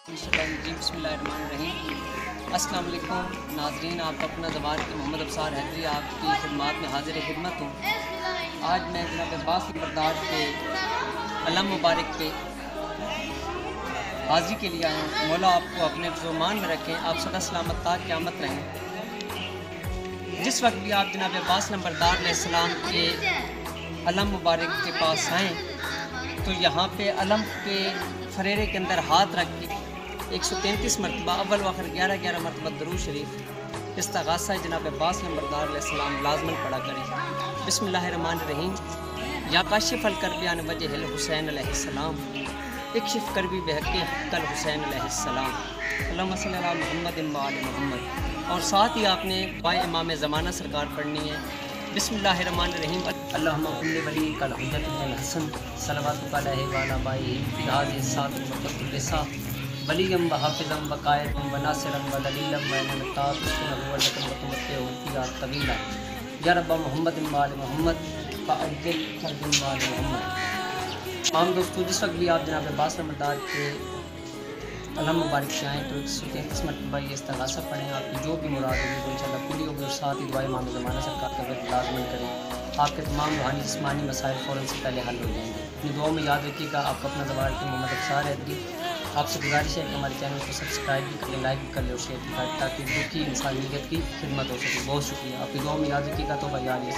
बिस्मिल्लाहिर्रहमानिर्रहीम। अस्सलाम वालेकुम नाज़रीन, आप अपना ज़बार के मोहम्मद अफसार हैदरी आपकी खिदमत में हाजिर खिदमत हूँ। आज मैं जनाब अब्बास बरदार के अलम मुबारक पे हाज़री के लिए आया हूँ। मौला आपको अपने ज़ुमान में रखें, आप सदा सलामत ता क़यामत रहें। जिस वक्त भी आप जनाब अब्बास नंबरदार अलैहिस्सलाम के अलम मुबारक के पास आएँ तो यहाँ पे अलम के फरेरे के अंदर हाथ रख के 133 मरतबा अव्वल व आखिर 11 मरतबा दरूद शरीफ इस्तग़ासा जनाब अब्बास नंबरदार अलैहिस्सलाम लाज़मन पढ़ा करें। बिस्मिल्लाहिर्रहमानिर्रहीम। या काशिफ़ल करबी अन वजहिल हुसैन अलैहिस्सलाम इक्शिफ़ करबी बिहक़्क़ि कल हुसैन अलैहिस्सलाम अल्लाहुम्मा सल्लि अला मुहम्मद व आलि मुहम्मद। और साथ ही आपने दुआ इमाम ज़माना सरकार पढ़नी है। बिस्मिल्लाहिर्रहमानिर्रहीम। अल्लाहुम्मा कुल्लि वलिय्यिकल हुज्जत बिन हसन सलवातुका अलैहि व अला बाइही फी हाज़िहि साअति व क़त्लिसा वलिय्यम व हाफ़िज़म व क़ाइदम व नासिरम व दलीलम व इनमतात सुन्नहु व लकम व तुमत्तिहु फ़ीहा तवीला या रब्बा मुहम्मद व आलि मुहम्मद फ़अज्जिल फ़रजन व आलि मुहम्मद। तमाम दोस्तों, जिस वक्त भी आप जनाब अब्बास नंबरदार के अलम मुबारक से आएँ तो 133 मरतबा ये इस्तग़ासा पढ़ें। आपकी जो भी मुराद होगी वो इंशाअल्लाह पूरी होगी। और साथ ही दुआ इमाम ज़माना सरकार का वर्द लाज़मन करें, आपके तमाम रूहानी जिस्मानी मसाइल फ़ौरन से पहले हल हो जाएंगे। अपनी दुआओं में याद रखिएगा। आपको अपना ज़बार के मोहम्मद अफसार हैदरी आपसे गुजारिश है कि हमारे चैनल को सब्सक्राइब भी कर लें, लाइक भी कर लें और शेयर भी करें ताकि दुखी इंसानियत की खिदमत हो सके। बहुत शुक्रिया। आपकी दुआओं में याद रखिएगा। तो भाई यार ये